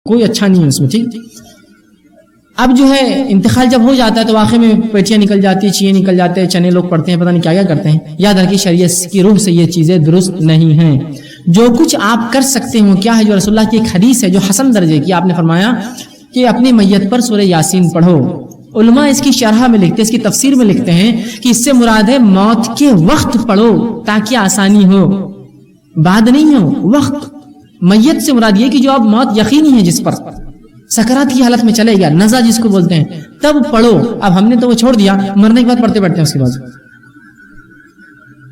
کوئی اچھا نہیں ہے اس میں. ٹھیک. اب جو ہے انتقال جب ہو جاتا ہے تو واقعی میں پیٹیاں نکل جاتی ہیں, چیئیں نکل جاتے ہیں, چنے لوگ پڑتے ہیں, پتہ نہیں کیا کیا کرتے ہیں. یاد رکھیے شریعت کی روح سے یہ چیزیں درست نہیں ہیں. جو کچھ آپ کر سکتے ہو کیا ہے, جو رسول اللہ کی ایک حدیث ہے جو حسن درجے کی, آپ نے فرمایا کہ اپنی میت پر سورہ یاسین پڑھو. علماء اس کی شرح میں لکھتے ہیں, اس کی تفسیر میں لکھتے ہیں کہ اس سے مراد ہے موت کے وقت پڑھو تاکہ آسانی ہو, بعد نہیں ہو, وقت. میت سے مراد یہ کہ جو اب موت یقینی ہے, جس پر سکرات کی حالت میں چلے گا, نزا جس کو بولتے ہیں, تب پڑھو. اب ہم نے تو وہ چھوڑ دیا, مرنے کے بعد پڑھتے بیٹھتے ہیں اس کے بعد,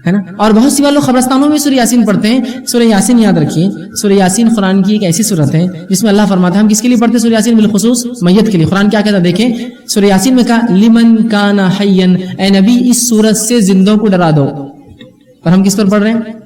ہے نا. اور بہت سی بار لوگ قبرستانوں میں سورہ یاسین پڑھتے ہیں. سورہ یاسین یاد رکھیے, سورہ یاسین قرآن کی ایک ایسی سورت ہے جس میں اللہ فرماتا ہے, ہم کس کے لیے پڑھتے ہیں سورہ یاسین؟ بالخصوص میت کے لیے. قرآن کیا کہتا ہے دیکھیں, سورہ یاسین میں کہا لمن کان حیا, اے نبی اس سورت سے زندوں کو ڈرا دو. اور ہم کس پر پڑھ رہے ہیں؟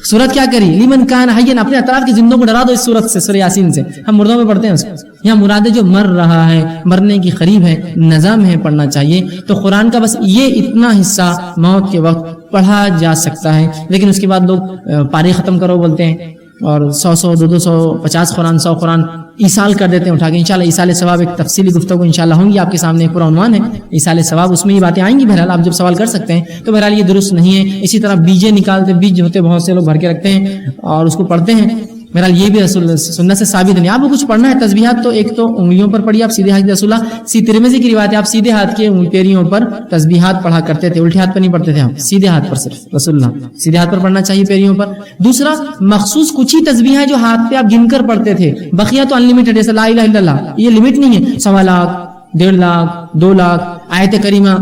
سورت کیا کری؟ لمن کان حیا, اپنے اطراف کے زندوں کو ڈرا دو اس سورت سے, سورہ یاسین سے. ہم مردوں میں پڑھتے ہیں اس کو. یہاں مراد ہے جو مر رہا ہے, مرنے کی قریب ہے, نظام ہے, پڑھنا چاہیے. تو قرآن کا بس یہ اتنا حصہ موت کے وقت پڑھا جا سکتا ہے. لیکن اس کے بعد لوگ پاری ختم کرو بولتے ہیں, اور 100 200 50 قرآن 100 قرآن ایصال کر دیتے ہیں اٹھا کے. انشاءاللہ ایصال ثواب ایک تفصیلی گفتگو انشاءاللہ ہوں گی آپ کے سامنے, پورا عنوان ہے ایصال ثواب, اس میں یہ باتیں آئیں گی. بہرحال آپ جب سوال کر سکتے ہیں تو بہرحال یہ درست نہیں ہے. اسی طرح بیجے نکالتے, بیج ہوتے بہت سے لوگ بھر کے رکھتے ہیں اور اس کو پڑھتے ہیں. بہرحال یہ بھی رسول سنت سے ثابت نہیں. آپ کو کچھ پڑھنا ہے تسبیحات تو ایک تو انگلیوں پر پڑھیے آپ, سیدھے ہاتھ. رسول اللہ ترمذی کی روایت ہے آپ سیدھے ہاتھ کے پیریوں پر تسبیحات پڑھا کرتے تھے, الٹے ہاتھ پر نہیں پڑھتے تھے آپ, سیدھے ہاتھ پر صرف. رسول اللہ سیدھے ہاتھ پر پڑھنا چاہیے پیریوں پر. دوسرا مخصوص کچھ ہی تسبیح ہے جو ہاتھ پہ آپ گن کر پڑھتے تھے, بقیہ تو انلمیٹڈ, جیسے لا الہ الا اللہ, یہ لمٹ نہیں ہے 1.25 لاکھ 1.5 لاکھ 2 لاکھ آیت کریمہ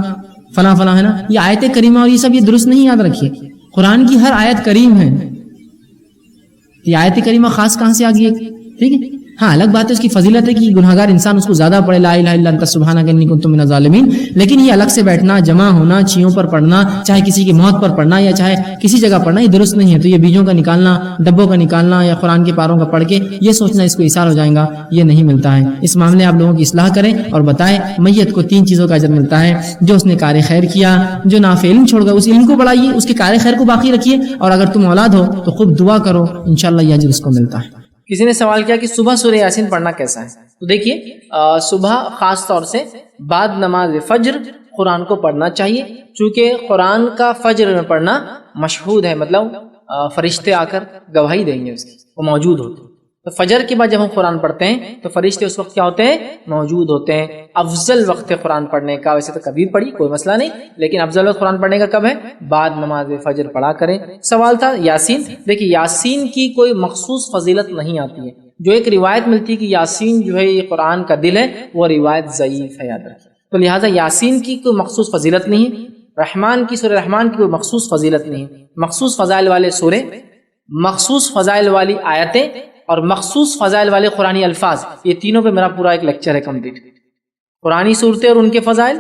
فلاں فلاں, ہے نا. یہ آیت کریمہ اور یہ سب یہ درست نہیں. یاد رکھیے قرآن کی ہر آیت کریم ہے. یہ آیت کریمہ خاص کہاں سے آ گئی ہے؟ ٹھیک ہے. ہاں الگ بات ہے اس کی فضیلت ہے کہ گناہگار انسان اس کو زیادہ پڑھے, لا الہ الا انت سبحانک انی کنت من الظالمین. لیکن یہ الگ سے بیٹھنا, جمع ہونا, چیوں پر پڑھنا, چاہے کسی کی موت پر پڑھنا یا چاہے کسی جگہ پڑھنا, یہ درست نہیں ہے. تو یہ بیجوں کا نکالنا, ڈبوں کا نکالنا یا قرآن کے پاروں کا پڑھ کے یہ سوچنا اس کو ایثار ہو جائے گا, یہ نہیں ملتا ہے. اس معاملے آپ لوگوں کی اصلاح کریں اور بتائیں میت کو 3 چیزوں کا اجر ملتا ہے. جو اس نے کار خیر کیا, جو نافع علم چھوڑ گیا اس علم کو بڑھائیے, اس کے کار خیر کو باقی رکھیے, اور اگر تم اولاد ہو تو خوب دعا کرو, انشاءاللہ یہ اجر اس کو ملتا ہے. کسی نے سوال کیا کہ صبح سورہ یاسین پڑھنا کیسا ہے؟ تو دیکھیے صبح خاص طور سے بعد نماز فجر قرآن کو پڑھنا چاہیے, چونکہ قرآن کا فجر میں پڑھنا مشہود ہے, مطلب فرشتے آ کر گواہی دیں گے اس کی, وہ موجود ہوتے ہیں. تو فجر کے بعد جب ہم قرآن پڑھتے ہیں تو فرشتے اس وقت کیا ہوتے ہیں؟ موجود ہوتے ہیں. افضل وقت قرآن پڑھنے کا, ویسے تو کبھی پڑھی کوئی مسئلہ نہیں, لیکن افضل وقت قرآن پڑھنے کا کب ہے؟ بعد نماز فجر پڑھا کریں. سوال تھا یاسین. دیکھیے یاسین کی کوئی مخصوص فضیلت نہیں آتی ہے. جو ایک روایت ملتی ہے کہ یاسین جو ہے یہ قرآن کا دل ہے, وہ روایت ضعیف ہے, یاد رکھیں. تو لہٰذا یاسین کی کوئی مخصوص فضیلت نہیں ہے. رحمان کی سورہ رحمان کی کوئی مخصوص فضیلت نہیں ہے. مخصوص فضائل والے سورے, مخصوص فضائل والی آیتیں اور مخصوص فضائل والے قرآنی الفاظ, یہ تینوں پہ میرا پورا ایک لیکچر ہے کمپلیٹ. قرآنی صورتیں اور ان کے فضائل,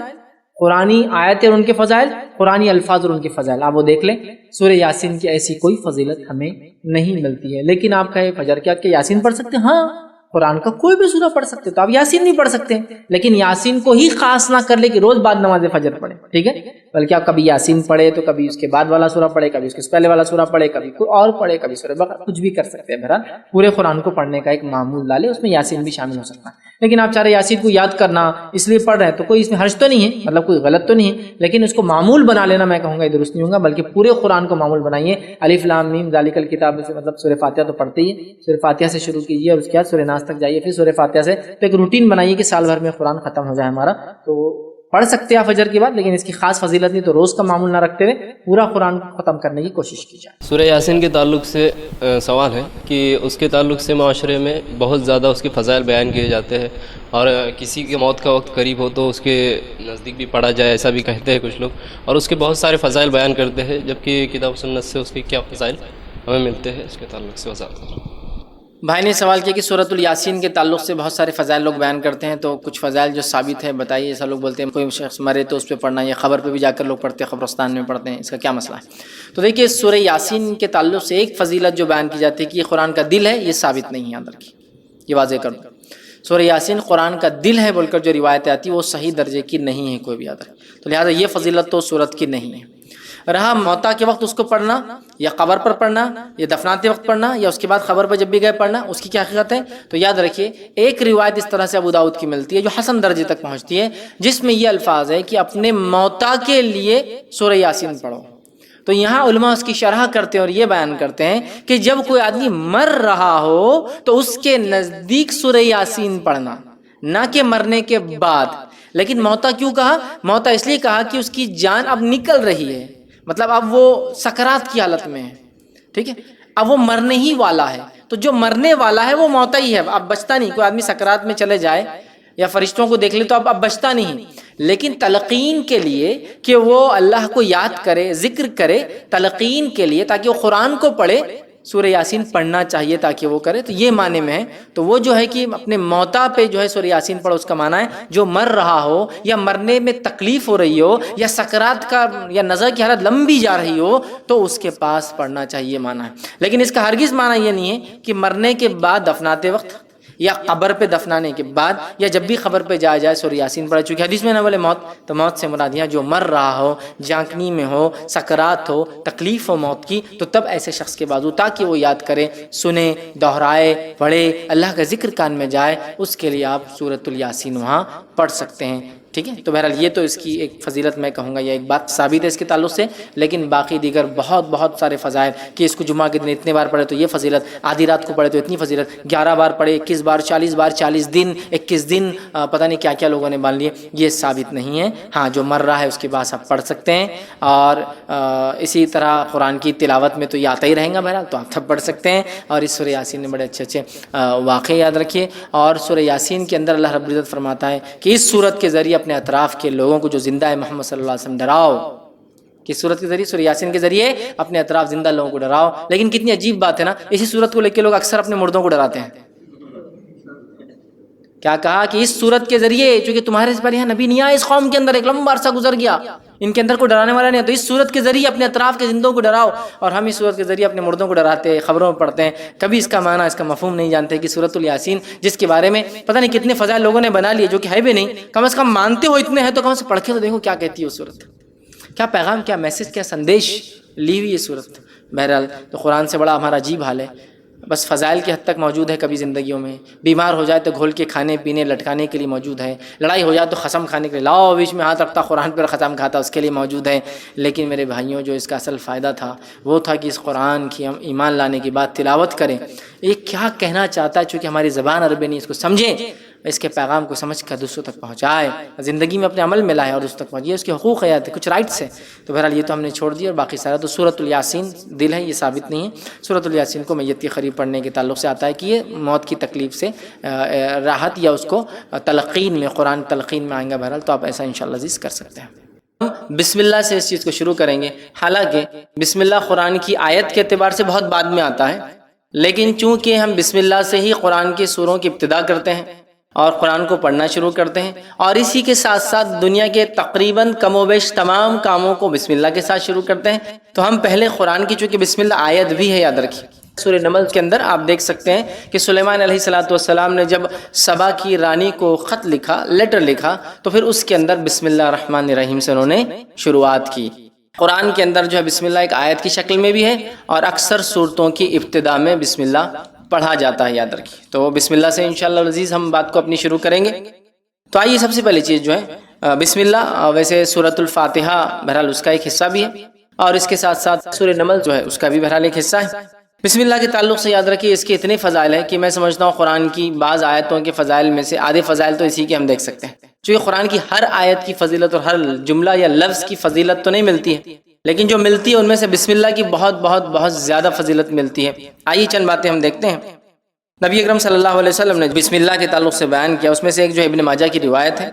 قرآنی آیتیں اور ان کے فضائل, قرآنی الفاظ اور ان کے فضائل, آپ وہ دیکھ لیں. سورہ یاسین کی ایسی کوئی فضیلت ہمیں نہیں ملتی ہے. لیکن آپ کہیں فجر کے بعد یاسین پڑھ سکتے ہیں؟ ہاں, قرآن کا کوئی بھی سورہ پڑھ سکتے, تو آپ یاسین نہیں پڑھ سکتے, لیکن یاسین کو ہی خاص نہ کر لے کہ روز بعد نماز فجر پڑھیں, ٹھیک ہے. بلکہ آپ کبھی یاسین پڑھے تو کبھی اس کے بعد والا سورہ پڑھے, کبھی اس کے پہلے والا سورہ پڑھے, کبھی کوئی اور پڑھے, کبھی سورہ بقرہ, کچھ بھی کر سکتے ہیں. بہرحال پورے قرآن کو پڑھنے کا ایک معمول ڈالے, اس میں یاسین بھی شامل ہو سکتا ہے. لیکن آپ چاہ رہے یاسین کو یاد کرنا اس لیے پڑھ رہے ہیں تو کوئی اس میں حرج تو نہیں ہے, مطلب کوئی غلط تو نہیں ہے, لیکن اس کو معمول بنا لینا میں کہوں گا یہ درست نہیں ہوگا. بلکہ پورے قرآن کو معمول بنائیے. الف لام میم ذالک الکتاب سے مطلب سورہ فاتحہ تو پڑھتے ہی ہیں, سورہ فاتحہ سے شروع کیجیے اور اس کے بعد سورہ ناس تک جائیے, پھر سورہ فاتحہ سے. تو ایک روٹین بنائیے کہ سال بھر میں قرآن ختم ہو جائے ہمارا. تو پڑھ سکتے ہیں فجر کے بعد, لیکن اس کی خاص فضیلت نہیں, تو روز کا معمول نہ رکھتے ہوئے پورا قرآن ختم کرنے کی کوشش کی جائے. سورہ یاسین کے تعلق سے سوال ہے کہ اس کے تعلق سے معاشرے میں بہت زیادہ اس کے فضائل بیان کیے جاتے ہیں, اور کسی کی موت کا وقت قریب ہو تو اس کے نزدیک بھی پڑھا جائے, ایسا بھی کہتے ہیں کچھ لوگ, اور اس کے بہت سارے فضائل بیان کرتے ہیں, جبکہ کتاب سنت سے اس کے کیا فضائل ہمیں ملتے ہیں, اس کے تعلق سے وضاحت. بھائی نے سوال کیا کہ سورۃ الیاسین کے تعلق سے بہت سارے فضائل لوگ بیان کرتے ہیں, تو کچھ فضائل جو ثابت ہے بتائیے. ایسا لوگ بولتے ہیں کوئی شخص مرے تو اس پہ پڑھنا, یا خبر پہ بھی جا کر لوگ پڑھتے ہیں, قبرستان میں پڑھتے ہیں, اس کا کیا مسئلہ ہے؟ تو دیکھیے سورہ یاسین کے تعلق سے ایک فضیلت جو بیان کی جاتی ہے کہ یہ قرآن کا دل ہے, یہ ثابت نہیں ہے. یاد رکھیے, یہ واضح کر دوں, سورہ یاسین قرآن کا دل ہے بول کر جو روایتیں آتی ہیں وہ صحیح درجے کی نہیں ہے کوئی بھی. یاد رکھیں, تو لہٰذا یہ فضیلت تو سورت کی نہیں ہے. رہا موتا کے وقت اس کو پڑھنا یا قبر پر پڑھنا یا دفناتے وقت پڑھنا یا اس کے بعد قبر پر جب بھی گئے پڑھنا، اس کی کیا حقیقت ہے؟ تو یاد رکھیے ایک روایت اس طرح سے ابو داؤد کی ملتی ہے جو حسن درجے تک پہنچتی ہے، جس میں یہ الفاظ ہے کہ اپنے موتا کے لیے سورہ یاسین پڑھو۔ تو یہاں علماء اس کی شرح کرتے ہیں اور یہ بیان کرتے ہیں کہ جب کوئی آدمی مر رہا ہو تو اس کے نزدیک سورہ یاسین پڑھنا، نہ کہ مرنے کے بعد۔ لیکن موتا کیوں کہا؟ موتا اس لیے کہا کہ اس کی جان اب نکل رہی ہے، مطلب اب وہ سکرات کی حالت میں ہے، ٹھیک ہے، اب وہ مرنے ہی والا ہے۔ تو جو مرنے والا ہے وہ موتا ہی ہے، اب بچتا نہیں۔ کوئی آدمی سکرات میں چلے جائے یا فرشتوں کو دیکھ لے تو اب بچتا نہیں، لیکن تلقین کے لیے کہ وہ اللہ کو یاد کرے، ذکر کرے، تلقین کے لیے تاکہ وہ قرآن کو پڑھے، سورہ یاسین پڑھنا چاہیے تاکہ وہ کرے۔ تو یہ معنی میں ہے، تو وہ جو ہے کہ اپنے موتا پہ جو ہے سورہ یاسین پڑھو، اس کا معنی ہے جو مر رہا ہو یا مرنے میں تکلیف ہو رہی ہو یا سکرات کا یا نظر کی حالت لمبی جا رہی ہو تو اس کے پاس پڑھنا چاہیے معنی ہے۔ لیکن اس کا ہرگز معنی یہ نہیں ہے کہ مرنے کے بعد دفناتے وقت یا قبر پہ دفنانے کے بعد یا جب بھی قبر پہ جایا جائے سورہ یاسین پڑھے، چونکہ حدیث میں نہ بولے موت، تو موت سے مراد یہاں جو مر رہا ہو، جانکنی میں ہو، سکرات ہو، تکلیف ہو موت کی، تو تب ایسے شخص کے بازو تاکہ وہ یاد کرے، سنے، دہرائے، پڑھے، اللہ کا ذکر کان میں جائے، اس کے لیے آپ سورۃ الیاسین وہاں پڑھ سکتے ہیں، ٹھیک ہے۔ تو بہرحال یہ تو اس کی ایک فضیلت میں کہوں گا، یہ ایک بات ثابت ہے اس کے تعلق سے، لیکن باقی دیگر بہت سارے فضائل کہ اس کو جمعہ کے دن اتنے بار پڑھے تو یہ فضیلت، آدھی رات کو پڑھے تو اتنی فضیلت، 11 بار پڑھے، 21 بار، 40 بار، 40 دن، 21 دن، پتہ نہیں کیا کیا لوگوں نے مان لیے، یہ ثابت نہیں ہے۔ ہاں جو مر رہا ہے اس کے بعد آپ پڑھ سکتے ہیں، اور اسی طرح قرآن کی تلاوت میں تو یہ آتا ہی رہیں گا بہرحال، تو آپ تب پڑھ سکتے ہیں۔ اور اس سورہ یاسین میں بڑے اچھے واقعے یاد رکھیے، اور سورہ یاسین کے اندر اللہ رب العزت فرماتا ہے کہ اس سورت کے ذریعے اپنے اطراف کے لوگوں کو جو زندہ ہے محمد صلی اللہ علیہ وسلم ڈراؤ، کس سورت کے ذریعے؟ سورہ یاسین کے ذریعے اپنے اطراف زندہ لوگوں کو ڈراؤ۔ لیکن کتنی عجیب بات ہے نا، اسی سورت کو لے کے لوگ اکثر اپنے مردوں کو ڈراتے ہیں۔ کیا کہا کہ اس سورت کے ذریعے، چونکہ تمہارے سے پہلے یہاں نبی نہیں آیا، اس قوم کے اندر ایک لمبا عرصہ گزر گیا، ان کے اندر کوئی ڈرانے والا نہیں ہے، تو اس سورت کے ذریعے اپنے اطراف کے زندوں کو ڈراؤ۔ اور ہم اس سورت کے ذریعے اپنے مردوں کو ڈراتے ہیں، خبروں میں پڑھتے ہیں، کبھی اس کا معنی، اس کا مفہوم نہیں جانتے کہ سورۃ الیاسین جس کے بارے میں پتہ نہیں کتنے فضائل لوگوں نے بنا لیے جو کہ ہے بھی نہیں، کم از کم مانتے ہو اتنے ہیں تو کم سے پڑھ کے تو دیکھو کیا کہتی ہے وہ سورت، کیا پیغام، کیا میسج، کیا سندیش لی ہوئی یہ سورت۔ بہرحال تو قرآن سے بڑا ہمارا عجیب حال ہے، بس فضائل کی حد تک موجود ہے، کبھی زندگیوں میں بیمار ہو جائے تو گھول کے کھانے پینے لٹکانے کے لیے موجود ہے، لڑائی ہو جائے تو قسم کھانے کے لیے لاؤ بیچ میں ہاتھ رکھتا قرآن پر قسم کھاتا، اس کے لیے موجود ہے۔ لیکن میرے بھائیوں جو اس کا اصل فائدہ تھا وہ تھا کہ اس قرآن کی ہم ایمان لانے کے بعد تلاوت کریں، یہ کیا کہنا چاہتا ہے، چونکہ ہماری زبان عربی نہیں، اس کو سمجھیں، اس کے پیغام کو سمجھ کر دوسروں تک پہنچائے، زندگی میں اپنے عمل میں لائے اور دوسروں تک پہنچائے، اس کے حقوق ہے، کچھ رائٹس ہیں۔ تو بہرحال یہ تو ہم نے چھوڑ دیا، اور باقی سارا تو سورۃ الیاسین دل ہے، یہ ثابت نہیں ہے۔ سورۃ الیاسین کو میت کی قریب پڑھنے کے تعلق سے آتا ہے کہ یہ موت کی تکلیف سے راحت یا اس کو تلقین میں، قرآن تلقین میں آئیں گا، بہرحال تو آپ ایسا انشاءاللہ عزیز کر سکتے ہیں۔ بسم اللہ سے اس چیز کو شروع کریں گے، حالانکہ بسم اللہ قرآن کی آیت کے اعتبار سے بہت بعد میں آتا ہے، لیکن چونکہ ہم بسم اللہ سے ہی قرآن کی سوروں کی ابتدا کرتے ہیں اور قرآن کو پڑھنا شروع کرتے ہیں، اور اسی کے ساتھ ساتھ دنیا کے تقریباً کم و بیش تمام کاموں کو بسم اللہ کے ساتھ شروع کرتے ہیں، تو ہم پہلے قرآن کی، چونکہ بسم اللہ آیت بھی ہے، یاد رکھیے سورہ نمل کے اندر آپ دیکھ سکتے ہیں کہ سلیمان علیہ السلام نے جب سبا کی رانی کو خط لکھا، لیٹر لکھا، تو پھر اس کے اندر بسم اللہ الرحمن الرحیم سے انہوں نے شروعات کی۔ قرآن کے اندر جو ہے بسم اللہ ایک آیت کی شکل میں بھی ہے، اور اکثر صورتوں کی ابتدا میں بسم اللہ پڑھا جاتا ہے، یاد رکھیے۔ تو بسم اللہ سے انشاءاللہ العزیز ہم بات کو اپنی شروع کریں گے۔ تو آئیے سب سے پہلی چیز جو ہے بسم اللہ، ویسے سورۃ الفاتحہ بہرحال اس کا ایک حصہ بھی ہے، اور اس کے ساتھ ساتھ سورہ نمل جو ہے اس کا بھی بہرحال ایک حصہ ہے۔ بسم اللہ کے تعلق سے یاد رکھیے اس کے اتنے فضائل ہیں کہ میں سمجھتا ہوں قرآن کی بعض آیتوں کے فضائل میں سے آدھے فضائل تو اسی کے ہم دیکھ سکتے ہیں، چونکہ قرآن کی ہر آیت کی فضیلت اور ہر جملہ یا لفظ کی فضیلت تو نہیں ملتی ہے، لیکن جو ملتی ہے ان میں سے بسم اللہ کی بہت زیادہ فضیلت ملتی ہے۔ آئیے چند باتیں ہم دیکھتے ہیں۔ نبی اکرم صلی اللہ علیہ وسلم نے بسم اللہ کے تعلق سے بیان کیا، اس میں سے ایک جو ابن ماجہ کی روایت ہے،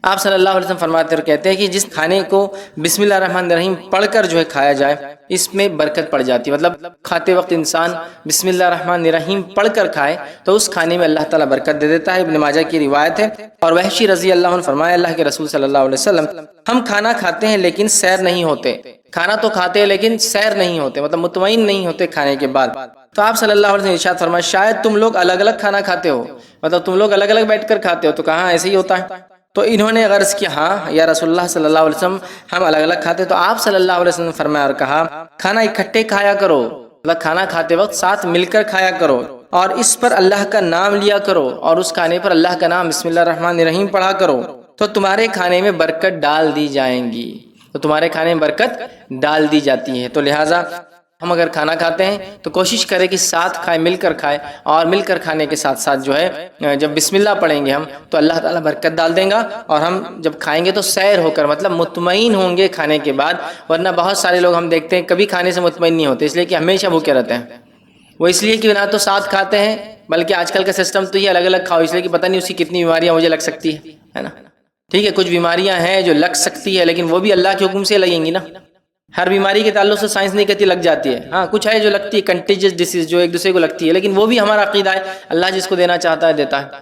آپ صلی اللہ علیہ وسلم فرماتے اور کہتے ہیں کہ جس کھانے کو بسم اللہ الرحمن الرحیم پڑھ کر جو ہے کھایا جائے اس میں برکت پڑ جاتی ہے، مطلب کھاتے وقت انسان بسم اللہ الرحمن الرحیم پڑھ کر کھائے تو اس کھانے میں اللہ تعالیٰ برکت دے دیتا ہے، ابن ماجہ کی روایت ہے۔ اور وحشی رضی اللہ عنہ فرمایا اللہ کے رسول صلی اللہ علیہ وسلم، ہم کھانا کھاتے ہیں لیکن سیر نہیں ہوتے، کھانا تو کھاتے ہیں لیکن سیر نہیں ہوتے، مطلب مطمئن نہیں ہوتے کھانے کے بعد۔ تو آپ صلی اللہ علیہ وسلم ارشاد فرمایا شاید تم لوگ الگ الگ کھانا کھاتے ہو، مطلب تم لوگ الگ الگ بیٹھ کر کھاتے ہو، تو کہاں ایسے ہی ہوتا ہے؟ تو انہوں نے غرض کیا ہاں یا رسول اللہ صلی اللہ علیہ وسلم ہم الگ الگ کھاتے. تو آپ صلی اللہ علیہ وسلم نے فرمایا اور کہا کھانا اکٹھے کھایا کرو، مطلب کھانا کھاتے وقت ساتھ مل کر کھایا کرو، اور اس پر اللہ کا نام لیا کرو، اور اس کھانے پر اللہ کا نام بسم اللہ الرحمن الرحیم پڑھا کرو، تو تمہارے کھانے میں برکت ڈال دی جائیں گی. تو تمہارے کھانے میں برکت ڈال دی جاتی ہے. تو لہٰذا ہم اگر کھانا کھاتے ہیں تو کوشش کریں کہ ساتھ کھائیں، مل کر کھائیں، اور مل کر کھانے کے ساتھ ساتھ جو ہے جب بسم اللہ پڑھیں گے ہم تو اللہ تعالیٰ برکت ڈال دیں گا. اور ہم جب کھائیں گے تو سیر ہو کر، مطلب مطمئن ہوں گے کھانے کے بعد. ورنہ بہت سارے لوگ ہم دیکھتے ہیں کبھی کھانے سے مطمئن نہیں ہوتے، اس لیے کہ ہمیشہ بھوکے رہتے ہیں. وہ اس لیے کہ نہ تو ساتھ کھاتے ہیں، بلکہ آج کل کا سسٹم تو یہ الگ الگ کھاؤ، اس لیے کہ پتہ نہیں اس کی کتنی بیماریاں مجھے لگ سکتی ہے نا. ٹھیک ہے، کچھ بیماریاں ہیں جو لگ سکتی ہے، لیکن وہ بھی اللہ کے حکم سے لگیں گی نا. ہر بیماری کے تعلق سے سائنس نہیں کہتی لگ جاتی ہے. ہاں کچھ ہے جو لگتی ہے، کنٹیجس ڈیسیز جو ایک دوسرے کو لگتی ہے، لیکن وہ بھی ہمارا عقیدہ ہے، اللہ جس کو دینا چاہتا ہے دیتا ہے.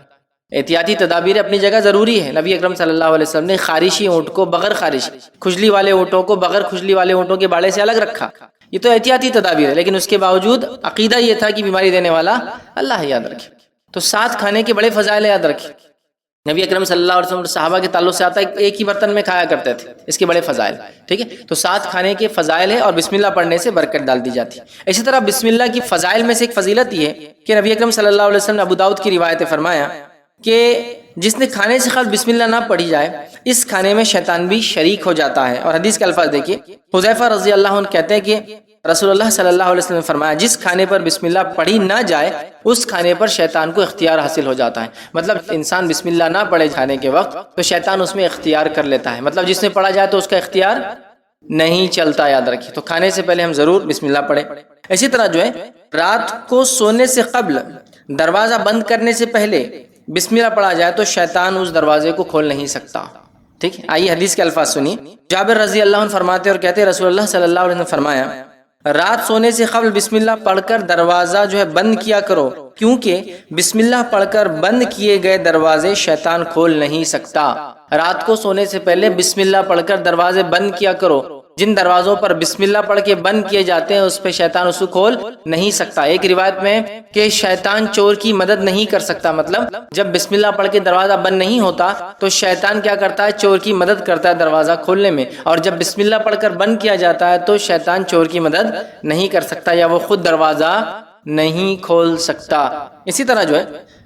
احتیاطی تدابیر اپنی جگہ ضروری ہے. نبی اکرم صلی اللہ علیہ وسلم نے خارشی اونٹ کو بغیر خارش، کھجلی والے اونٹوں کو بغیر کھجلی والے اونٹوں کے باڑے سے الگ رکھا. یہ تو احتیاطی تدابیر ہے، لیکن اس کے باوجود عقیدہ یہ تھا کہ بیماری دینے والا اللہ ہے، یاد رکھے. تو ساتھ کھانے کے بڑے فضائل یاد رکھے. نبی اکرم صلی اللہ علیہ وسلم صحابہ کے تعلق سے آتا ہے ایک ہی برتن میں کھایا کرتے تھے، اس کے بڑے فضائل. ٹھیک ہے، تو ساتھ کھانے کے فضائل ہے، اور بسم اللہ پڑھنے سے برکت ڈال دی جاتی ہے. اسی طرح بسم اللہ کی فضائل میں سے ایک فضیلت یہ ہے کہ نبی اکرم صلی اللہ علیہ وسلم نے ابو داؤد کی روایت فرمایا کہ جس نے کھانے سے قبل بسم اللہ نہ پڑھی جائے اس کھانے میں شیطان بھی شریک ہو جاتا ہے. اور حدیث کے الفاظ دیکھیے، حذیفہ رضی اللہ عنہ کہتے ہیں کہ رسول اللہ صلی اللہ علیہ وسلم نے فرمایا جس کھانے پر بسم اللہ پڑھی نہ جائے اس کھانے پر شیطان کو اختیار حاصل ہو جاتا ہے. مطلب انسان بسم اللہ نہ پڑھے کھانے کے وقت تو شیطان اس میں اختیار کر لیتا ہے. مطلب جس نے پڑھا جائے تو اس کا اختیار نہیں چلتا، یاد رکھیے. تو کھانے سے پہلے ہم ضرور بسم اللہ پڑھیں. اسی طرح جو ہے رات کو سونے سے قبل دروازہ بند کرنے سے پہلے بسم اللہ پڑھا جائے تو شیطان اس دروازے کو کھول نہیں سکتا. ٹھیک ہے، آئیے حدیث کے الفاظ سنیے. جابر رضی اللہ عنہ فرماتے اور کہتے رسول اللہ صلی اللہ علیہ وسلم نے فرمایا رات سونے سے قبل بسم اللہ پڑھ کر دروازہ جو ہے بند کیا کرو، کیونکہ بسم اللہ پڑھ کر بند کیے گئے دروازے شیطان کھول نہیں سکتا. رات کو سونے سے پہلے بسم اللہ پڑھ کر دروازے بند کیا کرو. جن دروازوں پر بسم اللہ پڑھ کے بند کیے جاتے ہیں اس پہ شیطان اس کو کھول نہیں سکتا. ایک روایت میں کہ شیطان چور کی مدد نہیں کر سکتا، مطلب جب بسم اللہ پڑھ کے دروازہ بند نہیں ہوتا تو شیطان کیا کرتا ہے، چور کی مدد کرتا ہے دروازہ کھولنے میں. اور جب بسم اللہ پڑھ کر بند کیا جاتا ہے تو شیطان چور کی مدد نہیں کر سکتا، یا وہ خود دروازہ نہیں کھول سکتا. اسی طرح جو ہے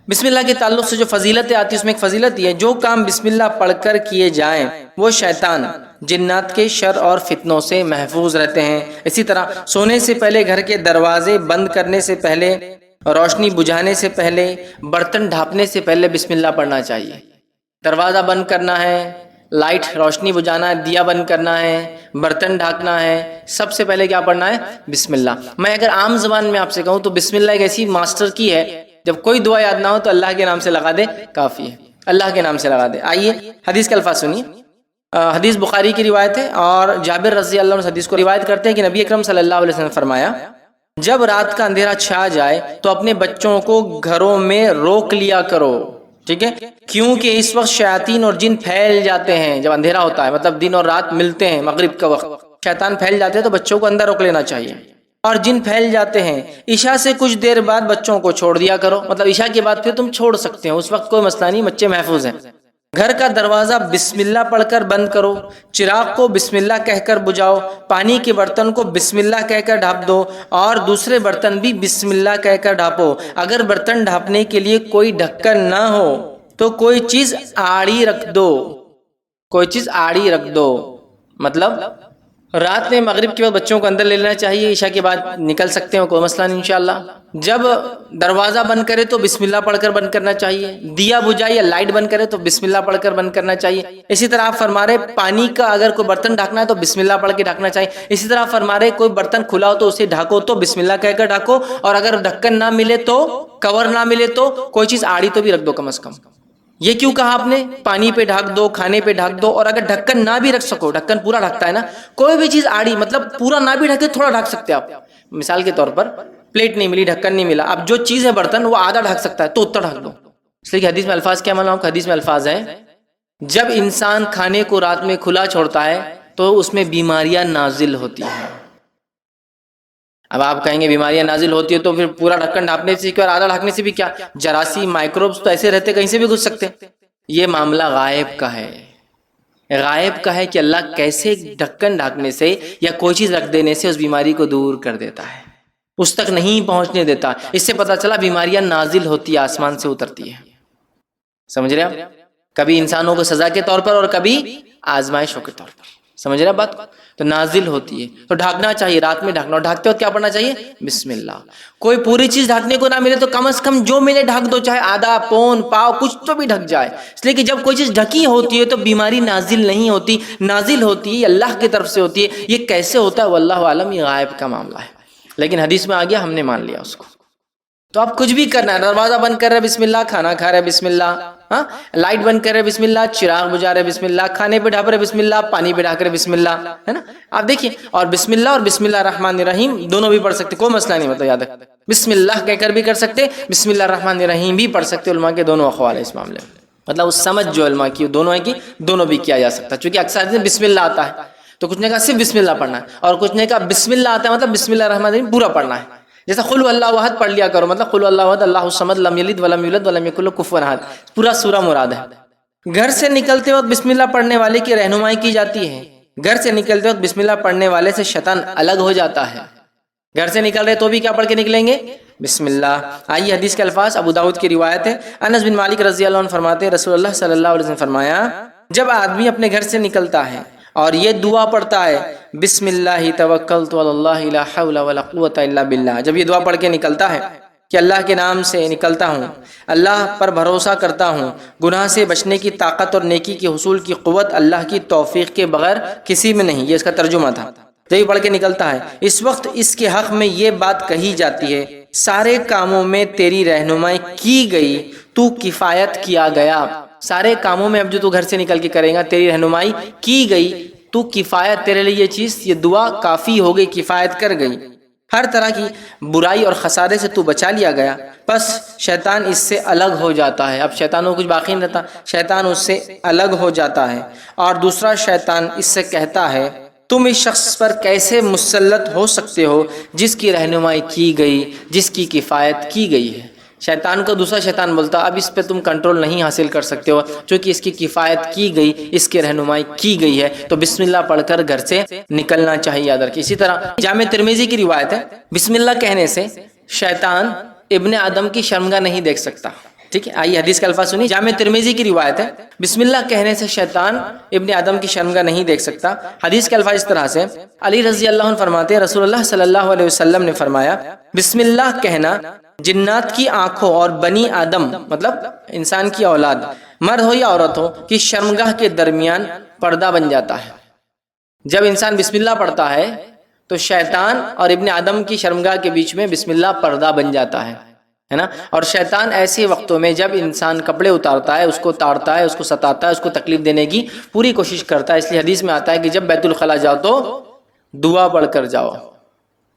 بسم اللہ کے تعلق سے جو فضیلتیں آتی ہیں اس میں ایک فضیلت یہ ہے جو کام بسم اللہ پڑھ کر کیے جائیں وہ شیطان جنات کے شر اور فتنوں سے محفوظ رہتے ہیں. اسی طرح سونے سے پہلے گھر کے دروازے بند کرنے سے پہلے، روشنی بجھانے سے پہلے، برتن ڈھانپنے سے پہلے بسم اللہ پڑھنا چاہیے. دروازہ بند کرنا ہے، لائٹ روشنی بجھانا ہے، دیا بند کرنا ہے، برتن ڈھانکنا ہے، سب سے پہلے کیا پڑھنا ہے، بسم اللہ. میں اگر عام زبان میں آپ سے کہوں تو بسم اللہ ایک ایسی ماسٹر کی ہے، جب کوئی دعا یاد نہ ہو تو اللہ کے نام سے لگا دے کافی ہے، اللہ کے نام سے لگا دے. آئیے حدیث کے الفاظ سنیے. حدیث بخاری کی روایت ہے اور جابر رضی اللہ عنہ حدیث کو روایت کرتے ہیں کہ نبی اکرم صلی اللہ علیہ وسلم نے فرمایا جب رات کا اندھیرا چھا جائے تو اپنے بچوں کو گھروں میں روک لیا کرو. ٹھیک ہے، کیونکہ اس وقت شیاطین اور جن پھیل جاتے ہیں. جب اندھیرا ہوتا ہے مطلب دن اور رات ملتے ہیں، مغرب کا وقت شیطان پھیل جاتے ہیں تو بچوں کو اندر روک لینا چاہیے. اور جن پھیل جاتے ہیں عشاء سے کچھ دیر بعد بچوں کو چھوڑ دیا کرو. مطلب عشاء کے بعد پھر تم چھوڑ سکتے ہو، اس وقت کوئی مسئلہ نہیں، بچے محفوظ ہیں. گھر کا دروازہ بسم اللہ پڑھ کر بند کرو. چراغ کو بسم اللہ کہہ کر بجھاؤ. پانی کے برتن کو بسم اللہ کہہ کر ڈھانپ دو اور دوسرے برتن بھی بسم اللہ کہہ کر ڈھانپو. اگر برتن ڈھانپنے کے لیے کوئی ڈھکن نہ ہو تو کوئی چیز آڑی رکھ دو. کوئی چیز آڑی رکھ دو مطلب رات میں مغرب کے بعد بچوں کو اندر لے لینا چاہیے، عشاء کے بعد نکل سکتے ہو، کوئی مسئلہ نہیں انشاءاللہ. جب دروازہ بند کرے تو بسم اللہ پڑھ کر بند کرنا چاہیے. دیا بجھائے یا لائٹ بند کرے تو بسم اللہ پڑھ کر بند کرنا چاہیے. اسی طرح آپ فرما رہے پانی کا اگر کوئی برتن ڈھانکنا ہے تو بسم اللہ پڑھ کے ڈھانکنا چاہیے. اسی طرح فرما رہے کوئی برتن کھلا ہو تو اسے ڈھانکو تو بسم اللہ کہہ کر ڈھانکو. اور اگر ڈھکن نہ ملے تو، کور نہ ملے تو کوئی چیز آڑی تو بھی رکھ دو کم از کم. یہ کیوں کہا آپ نے؟ پانی پہ ڈھانک دو، کھانے پہ ڈھانک دو. اور اگر ڈھکن نہ بھی رکھ سکو، ڈھکن پورا ڈھکتا ہے نا، کوئی بھی چیز آڑی مطلب پورا نہ بھی ڈھکے تھوڑا ڈھک سکتے آپ. مثال کے طور پر پلیٹ نہیں ملی، ڈھکن نہیں ملا، اب جو چیز ہے برتن وہ آدھا ڈھک سکتا ہے تو اتنا ڈھک دو. اس لیے کہ حدیث میں الفاظ کیا معلوم؟ حدیث میں الفاظ ہے جب انسان کھانے کو رات میں کھلا چھوڑتا ہے تو اس میں بیماریاں نازل ہوتی ہیں. اب آپ کہیں گے بیماریاں نازل ہوتی ہے تو پھر پورا ڈھکن ڈھانپنے سے کیا اور آدھا ڈھانپنے سے بھی کیا؟ جراثیم، مائکروبس تو ایسے رہتے کہیں سے بھی گھس سکتے. یہ معاملہ غائب کا ہے. غائب کا ہے کہ اللہ کیسے ڈھکن ڈھانکنے سے یا کوئی چیز رکھ دینے سے اس بیماری کو دور کر دیتا ہے، اس تک نہیں پہنچنے دیتا. اس سے پتہ چلا بیماریاں نازل ہوتی ہے، آسمان سے اترتی ہے. سمجھ رہے آپ؟ کبھی انسانوں کو سزا کے طور پر اور کبھی آزمائشوں کے طور پر. سمجھ رہے بات؟ تو نازل ہوتی ہے تو ڈھانکنا چاہیے، رات میں ڈھانکنا. اور ڈھانکتے وقت کیا پڑھنا چاہیے؟ بسم اللہ. کوئی پوری چیز ڈھانکنے کو نہ ملے تو کم از کم جو ملے ڈھانک دو، چاہے آدھا پون پاؤ کچھ تو بھی ڈھک جائے. اس لیے کہ جب کوئی چیز ڈھکی ہوتی ہے تو بیماری نازل نہیں ہوتی، نازل ہوتی ہے اللہ کی طرف سے ہوتی ہے. یہ کیسے ہوتا ہے واللہ عالم، یہ غائب کا معاملہ ہے. لیکن حدیث میں آ گیا، ہم نے مان لیا اس کو. تو آپ کچھ بھی کرنا ہے، دروازہ بند کر رہے بسم اللہ، کھانا کھا رہے بسم اللہ، ہاں لائٹ بند کر رہے بسم اللہ، چراغ بجھا رہے بسم اللہ، کھانے پہ ڈھانپ رہے بسم اللہ، پانی پہ ڈھانک رہے بسم اللہ، ہے نا. آپ دیکھیے، اور بسم اللہ اور بسم اللہ الرحمن الرحیم دونوں بھی پڑھ سکتے، کوئی مسئلہ نہیں. مطلب یاد رکھ، بسم اللہ کہہ کر بھی کر سکتے، بسم اللہ الرحمن الرحیم بھی پڑھ سکتے. علماء کے دونوں اقوال ہیں اس معاملے میں. مطلب اس سمجھ جو علماء کی دونوں ہے کہ دونوں بھی کیا جا سکتا. چونکہ اکثر بسم اللہ آتا ہے تو کچھ نے کہا صرف بسم اللہ پڑھنا ہے، اور کچھ نے کہا بسم اللہ آتا ہے مطلب بسم اللہ الرحمن الرحیم پورا پڑھنا ہے. جیسا قل هو اللہ احد پڑھ لیا کرو، مطلب قل هو اللہ احد اللہ الصمد لم یلد ولم یولد ولم یکن له کفوا احد، پورا سورہ مراد ہے. گھر سے نکلتے وقت بسم اللہ پڑھنے والے کی رہنمائی کی جاتی ہے. گھر سے نکلتے وقت بسم اللہ پڑھنے والے سے شیطان الگ ہو جاتا ہے. گھر سے نکل رہے تو بھی کیا پڑھ کے نکلیں گے؟ بسم اللہ. آئیے حدیث کے الفاظ، ابو داؤد کی روایت ہے. انس بن مالک رضی اللہ عنہ فرماتے ہیں رسول اللہ صلی اللہ علیہ وسلم فرمایا، جب آدمی اپنے گھر سے نکلتا ہے اور یہ دعا پڑھتا ہے بسم اللہ توکلت علی اللہ لا حول ولا قوت الا باللہ، جب یہ دعا پڑھ کے نکلتا ہے کہ اللہ کے نام سے نکلتا ہوں، اللہ پر بھروسہ کرتا ہوں، گناہ سے بچنے کی طاقت اور نیکی کے حصول کی قوت اللہ کی توفیق کے بغیر کسی میں نہیں. یہ اس کا ترجمہ تھا. جب یہ پڑھ کے نکلتا ہے اس وقت اس کے حق میں یہ بات کہی جاتی ہے، سارے کاموں میں تیری رہنمائی کی گئی، تو کفایت کیا گیا. سارے کاموں میں اب جو تو گھر سے نکل کے کرے گا تیری رہنمائی کی گئی، تو کفایت، تیرے لیے یہ چیز، یہ دعا کافی ہو گئی، کفایت کر گئی. ہر طرح کی برائی اور خسارے سے تو بچا لیا گیا. بس شیطان اس سے الگ ہو جاتا ہے. اب شیطان کو کچھ باقی نہیں رہتا، شیطان اس سے الگ ہو جاتا ہے. اور دوسرا شیطان اس سے کہتا ہے تم اس شخص پر کیسے مسلط ہو سکتے ہو جس کی رہنمائی کی گئی، جس کی کفایت کی گئی ہے. شیطان کو دوسرا شیطان بولتا اب اس پہ تم کنٹرول نہیں حاصل کر سکتے ہو چونکہ اس کی کفایت کی گئی، اس کی رہنمائی کی گئی ہے. تو بسم اللہ پڑھ کر گھر سے نکلنا چاہیے، یاد رکھیے. اسی طرح جامع ترمذی کی روایت ہے، بسم اللہ کہنے سے شیطان ابن آدم کی شرمگاہ نہیں دیکھ سکتا. ٹھیک ہے، آئیے حدیث کا الفاظ سنیے. جامع ترمذی کی روایت ہے، بسم اللہ کہنے سے شیطان ابن آدم کی شرمگاہ نہیں دیکھ سکتا. حدیث کے الفاظ اس طرح سے، علی رضی اللہ عنہ فرماتے ہیں رسول اللہ صلی اللہ علیہ وسلم نے فرمایا بسم اللہ کہنا جنات کی آنکھوں اور بنی آدم مطلب انسان کی اولاد، مرد ہو یا عورت ہو، کی شرمگاہ کے درمیان پردہ بن جاتا ہے. جب انسان بسم اللہ پڑھتا ہے تو شیطان اور ابن آدم کی شرمگاہ کے بیچ میں بسم اللہ پردہ بن جاتا ہے نا. اور شیطان ایسے وقتوں میں جب انسان کپڑے اتارتا ہے، اس کو تاڑتا ہے، اس کو ستاتا ہے، اس کو تکلیف دینے کی پوری کوشش کرتا ہے. اس لیے حدیث میں آتا ہے کہ جب بیت الخلاء جاؤ تو دعا پڑھ کر جاؤ،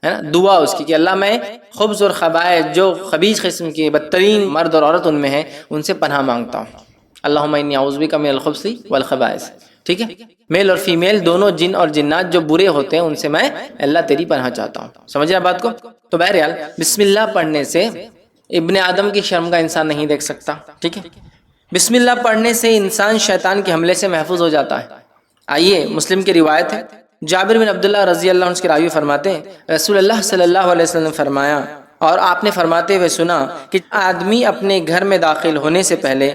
ہے نا. دعا اس کی کہ اللہ میں خبث اور خبائث، جو خبیث قسم کے بدترین مرد اور عورت ان میں ہیں، ان سے پناہ مانگتا ہوں. اللہم انی اعوذ بک من الخبث والخبائث. ٹھیک ہے، میل اور فیمیل دونوں، جن اور جنات جو برے ہوتے ہیں ان سے میں اللہ تیری پناہ چاہتا ہوں. سمجھ رہے بات کو؟ تو بہرحال بسم اللہ پڑھنے سے ابن آدم کی شرمگاہ انسان نہیں دیکھ سکتا. ٹھیک ہے، بسم اللہ پڑھنے سے انسان شیطان کے حملے سے محفوظ ہو جاتا ہے. آئیے مسلم کی روایت ہے، جابر بن عبداللہ رضی اللہ عنہ کے راوی فرماتے ہیں رسول اللہ صلی اللہ علیہ وسلم نے فرمایا، اور آپ نے فرماتے ہوئے سنا کہ آدمی اپنے گھر میں داخل ہونے سے پہلے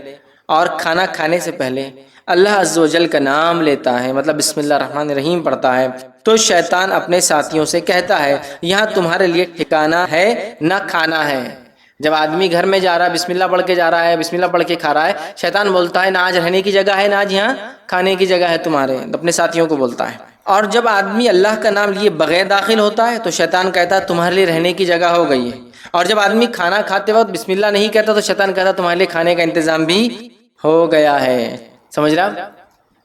اور کھانا کھانے سے پہلے اللہ عز و جل کا نام لیتا ہے، مطلب بسم اللہ الرحمن الرحیم پڑھتا ہے، تو شیطان اپنے ساتھیوں سے کہتا ہے یہاں تمہارے لیے ٹھکانہ ہے نہ کھانا ہے. جب آدمی گھر میں جا رہا ہے بسم اللہ پڑھ کے جا رہا ہے، بسم اللہ پڑھ کے کھا رہا ہے، شیطان بولتا ہے نہ آج رہنے کی جگہ ہے، نہ آج یہاں کھانے کی جگہ ہے تمہارے، اپنے ساتھیوں کو بولتا ہے. اور جب آدمی اللہ کا نام لیے بغیر داخل ہوتا ہے تو شیطان کہتا ہے تمہارے لیے رہنے کی جگہ ہو گئی ہے. اور جب آدمی کھانا کھاتے وقت بسم اللہ نہیں کہتا تو شیطان کہتا تمہارے لیے کھانے کا انتظام بھی ہو گیا ہے. سمجھ رہا؟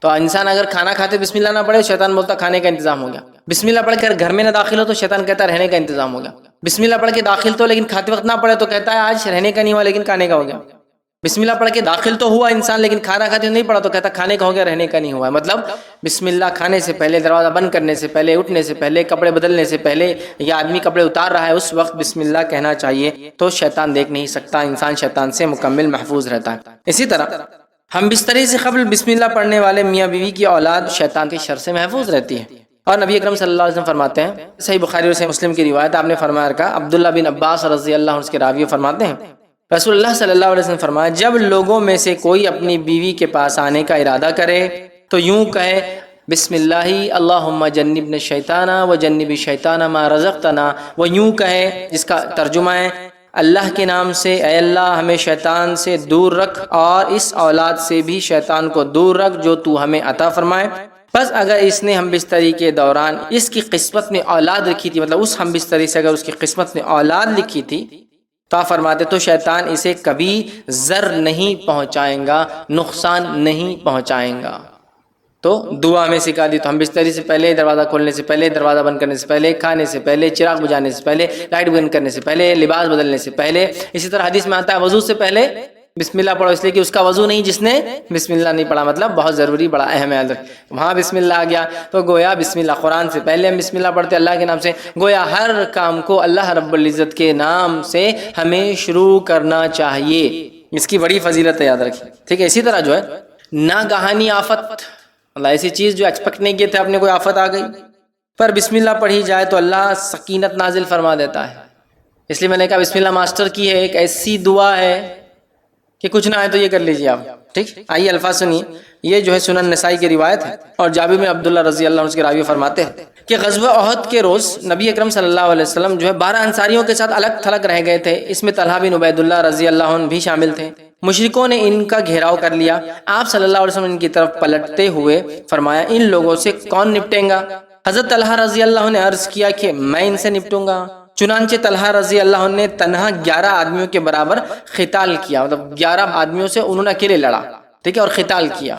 تو انسان اگر کھانا کھاتے بسم اللہ نہ پڑھے، شیطان بولتا کھانے کا انتظام ہو گیا. بسم اللہ پڑھ کر گھر میں نہ داخل ہو تو شیطان کہتا رہنے کا انتظام ہو گیا. بسم اللہ پڑھ کے داخل تو لیکن کھاتے وقت نہ پڑھے تو کہتا ہے آج رہنے کا نہیں ہوا لیکن کھانے کا ہو گیا. بسم اللہ پڑھ کے داخل تو ہوا انسان لیکن کھانا کھاتے نہیں پڑا تو کہتا کھانے کا ہو گیا، رہنے کا نہیں ہوا. مطلب بسم اللہ کھانے سے پہلے، دروازہ بند کرنے سے پہلے، اٹھنے سے پہلے، کپڑے بدلنے سے پہلے، یا آدمی کپڑے اتار رہا ہے اس وقت بسم اللہ کہنا چاہیے، تو شیطان دیکھ نہیں سکتا، انسان شیطان سے مکمل محفوظ رہتا ہے. اسی طرح ہم بستری سے قبل بسم اللہ پڑھنے والے میاں بیوی کی اولاد شیطان کے شر سے محفوظ رہتی ہے۔ اور نبی اکرم صلی اللہ علیہ وسلم فرماتے ہیں، صحیح بخاری اور صحیح مسلم کی روایت، آپ نے فرمایا کہا، عبداللہ بن عباس رضی اللہ عنہ اس کے راوی فرماتے ہیں، رسول اللہ صلی اللہ علیہ وسلم فرمایا، جب لوگوں میں سے کوئی اپنی بیوی کے پاس آنے کا ارادہ کرے تو یوں کہے، بسم اللہ اللہم جنبنا الشیطان و جنب الشیطان ما رزقتنا، وہ یوں کہے جس کا ترجمہ ہے، اللہ کے نام سے اے اللہ ہمیں شیطان سے دور رکھ اور اس اولاد سے بھی شیطان کو دور رکھ جو تو ہمیں عطا فرمائے۔ بس اگر اس نے ہم بستری کے دوران اس کی قسمت میں اولاد لکھی تھی، مطلب اس ہم بستری سے اگر اس کی قسمت میں اولاد لکھی تھی تو آپ فرماتے تو شیطان اسے کبھی ضر نہیں پہنچائیں گا، نقصان نہیں پہنچائیں گا۔ تو دعا میں سکھا دی، تو ہم بستری سے پہلے، دروازہ کھولنے سے پہلے، دروازہ بند کرنے سے پہلے، کھانے سے پہلے، چراغ بجھانے سے پہلے، لائٹ بند کرنے سے پہلے، لباس بدلنے سے پہلے۔ اسی طرح حدیث میں آتا ہے وضو سے پہلے بسم اللہ پڑھو، اس لیے کہ اس کا وضو نہیں جس نے بسم اللہ نہیں پڑھا، مطلب بہت ضروری، بڑا اہم ہے۔ وہاں بسم اللہ آ گیا تو گویا بسم اللہ، قرآن سے پہلے ہم بسم اللہ پڑھتے اللہ کے نام سے، گویا ہر کام کو اللہ رب العزت کے نام سے ہمیں شروع کرنا چاہیے۔ اس کی بڑی فضیلت ہے، یاد رکھیں، ٹھیک ہے۔ اسی طرح جو ہے ناگہانی آفت، اللہ ایسی چیز جو ایکسپیکٹ نہیں کیے تھے، آپ نے کوئی آفت آ گئی، پر بسم اللہ پڑھی جائے تو اللہ سکینت نازل فرما دیتا ہے۔ اس لیے میں نے کہا بسم اللہ ماسٹر کی ہے، ایک ایسی دعا ہے کہ کچھ نہ آئے تو یہ کر لیجیے آپ، ٹھیک۔ آئیے الفاظ سنیے، یہ جو ہے سنن نسائی کی روایت ہے، اور جابر بن عبداللہ رضی اللہ عنہ اس کے راوی فرماتے ہیں کہ غزوہ احد کے روز نبی اکرم صلی اللہ علیہ وسلم جو ہے 12 انصاریوں کے ساتھ الگ تھلگ رہ گئے تھے، اس میں طلحہ بن عبید اللہ رضی اللہ عنہ بھی شامل تھے۔ مشرکوں نے ان کا گھیراؤ کر لیا، آپ صلی اللہ علیہ وسلم ان کی طرف پلٹتے ہوئے فرمایا، ان لوگوں سے کون نپٹیں گا؟ حضرت طلحہ رضی اللہ عنہ نے عرض کیا کہ میں ان سے نپٹوں گا۔ چنانچہ طلحہ رضی اللہ عنہ نے تنہا 11 آدمیوں کے برابر قتال کیا، مطلب 11 آدمیوں سے انہوں نے اکیلے لڑا، ٹھیک ہے، اور قتال کیا،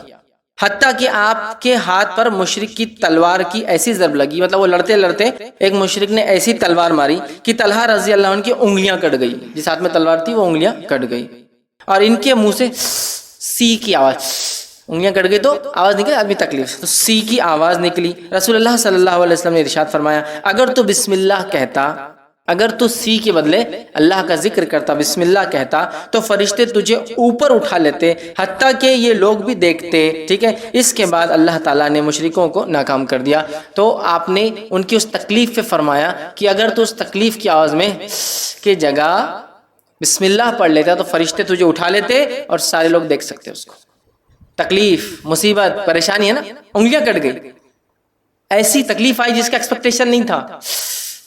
حتیٰ کہ آپ کے ہاتھ پر مشرک کی تلوار کی ایسی ضرب لگی، مطلب وہ لڑتے لڑتے ایک مشرک نے ایسی تلوار ماری کہ طلحہ رضی اللہ عنہ کی انگلیاں کٹ گئی، جس ہاتھ میں تلوار تھی وہ انگلیاں کٹ گئی، اور ان کے منہ سے سی کی آواز، انگلیاں کٹ گئی تو آواز نکلی، آدمی تکلیف، تو سی کی آواز نکلی۔ رسول اللہ صلی اللہ علیہ وسلم نے ارشاد فرمایا، اگر تو بسم اللہ کہتا، اگر تو سی کے بدلے اللہ کا ذکر کرتا، بسم اللہ کہتا، تو فرشتے تجھے اوپر اٹھا لیتے حتیٰ کہ یہ لوگ بھی دیکھتے، ٹھیک ہے۔ اس کے بعد اللہ تعالیٰ نے مشرکوں کو ناکام کر دیا۔ تو آپ نے ان کی اس تکلیف پہ فرمایا کہ اگر تو اس تکلیف کی آواز میں کی جگہ بسم اللہ پڑھ لیتا تو فرشتے تجھے اٹھا لیتے اور سارے لوگ دیکھ سکتے اس کو۔ تکلیف، مصیبت، پریشانی ہے نا، انگلیاں کٹ گئی، ایسی تکلیف آئی جس کا ایکسپیکٹیشن نہیں تھا،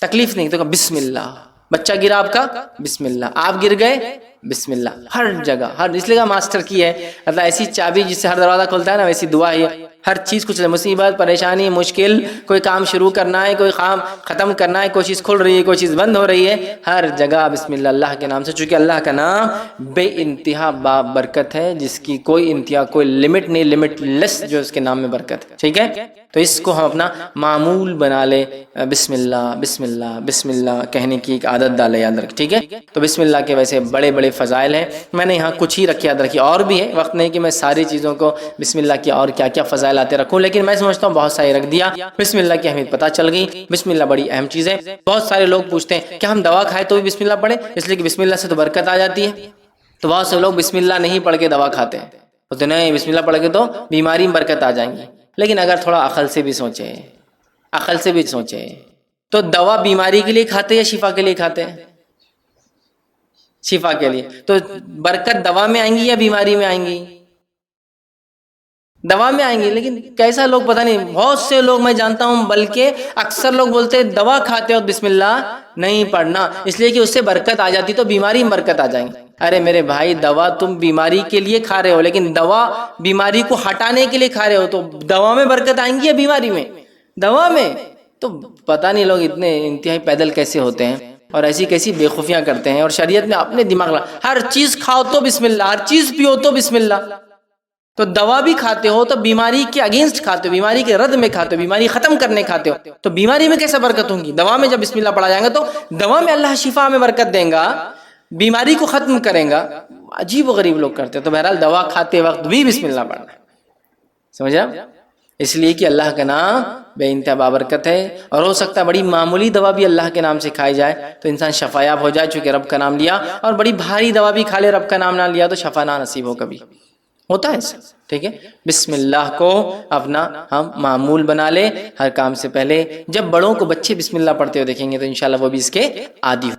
تکلیف نہیں تو بسم اللہ، بچہ گرا آپ کا بسم اللہ، آپ گر گئے بسم اللہ، ہر جگہ، ہر، اس لیے ماسٹر کی ہے، مطلب ایسی چابی جس سے ہر دروازہ کھلتا ہے نا، ویسی دعا ہے، ہر چیز کچھ مصیبت، پریشانی، مشکل، کوئی کام شروع کرنا ہے، کوئی کام ختم کرنا ہے، کوئی چیز کھل رہی ہے، کوئی چیز بند ہو رہی ہے، ہر جگہ بسم اللہ، اللہ کے نام سے، چونکہ اللہ کا نام بے انتہا برکت ہے، جس کی کوئی انتہا، کوئی لمٹ نہیں، لمٹ لیس جو اس کے نام میں برکت ہے، ٹھیک ہے۔ تو اس کو ہم اپنا معمول بنا لے، بسم اللہ بسم اللہ بسم اللہ کہنے کی ایک عادت ڈالے، یاد رکھ، ٹھیک ہے۔ تو بسم اللہ کے ویسے بڑے بڑے فضائل ہیں، میں نے یہاں کچھ ہی رکھے، یاد رکھیے، اور بھی ہے، وقت نہیں کہ میں ساری چیزوں کو بسم اللہ کی اور کیا کیا فضائل آتے رکھوں، لیکن میں سمجھتا ہوں بہت ساری رکھ دیا۔ بسم اللہ کی اہمیت پتہ چل گئی، بسم اللہ بڑی اہم چیز ہے۔ بہت سارے لوگ پوچھتے ہیں کہ ہم دوا کھائے تو بھی بسم اللہ پڑھیں، اس لیے کہ بسم اللہ سے تو برکت آ جاتی ہے، تو بہت سے لوگ بسم اللہ نہیں پڑھ کے دوا کھاتے ہیں، بولتے نہیں بسم اللہ پڑھ کے تو بیماری میں برکت آ جائیں گی۔ لیکن اگر تھوڑا عقل سے بھی سوچے، عقل سے بھی سوچے، تو دوا بیماری کے لیے کھاتے یا شفا کے لیے کھاتے ہیں؟ شفا کے لیے، تو برکت دوا میں آئیں گی یا بیماری میں آئیں گی؟ دوا میں آئیں گی، لیکن کیسا لوگ پتہ نہیں، بہت سے لوگ میں جانتا ہوں، بلکہ اکثر لوگ بولتے ہیں دوا کھاتے ہو بسم اللہ نہیں پڑھنا، اس لیے کہ اس سے برکت آ جاتی تو بیماری میں برکت آ جائیں گی۔ ارے میرے بھائی، دوا تم بیماری کے لیے کھا رہے ہو، لیکن دوا بیماری کو ہٹانے کے لیے کھا رہے ہو، تو دوا میں برکت آئیں گی یا بیماری میں؟ دوا میں۔ تو پتہ نہیں لوگ اتنے انتہائی پیدل کیسے ہوتے ہیں اور ایسی کیسی بے خوفیاں کرتے ہیں، اور شریعت میں اپنے دماغ ہر چیز کھاؤ تو بسم اللہ، ہر چیز پیو تو بسم اللہ۔ تو دوا بھی کھاتے ہو تو بیماری کے اگینسٹ کھاتے ہو، بیماری کے رد میں کھاتے ہو، بیماری ختم کرنے کھاتے ہو، تو بیماری میں کیسے برکت ہوں گی؟ دوا میں جب بسم اللہ پڑھا جائے گا تو دوا میں اللہ شفا میں برکت دیں گا، بیماری کو ختم کریں گا۔ عجیب و غریب لوگ کرتے ہیں۔ تو بہرحال دوا کھاتے وقت بھی بسم اللہ پڑھنا ہے، سمجھا؟ اس لیے کہ اللہ کا نام بے انتہا بابرکت ہے، اور ہو سکتا ہے بڑی معمولی دوا بھی اللہ کے نام سے کھائی جائے تو انسان شفایاب ہو جائے، چونکہ رب کا نام لیا، اور بڑی بھاری دوا بھی کھا لے رب کا نام نہ لیا تو شفا نہ نصیب ہو کبھی۔ ہوتا ہے ایسا، ٹھیک ہے۔ بسم اللہ کو اپنا ہم معمول بنا لیں ہر کام سے پہلے۔ جب بڑوں کو بچے بسم اللہ پڑھتے ہوئے دیکھیں گے تو انشاءاللہ وہ بھی اس کے عادی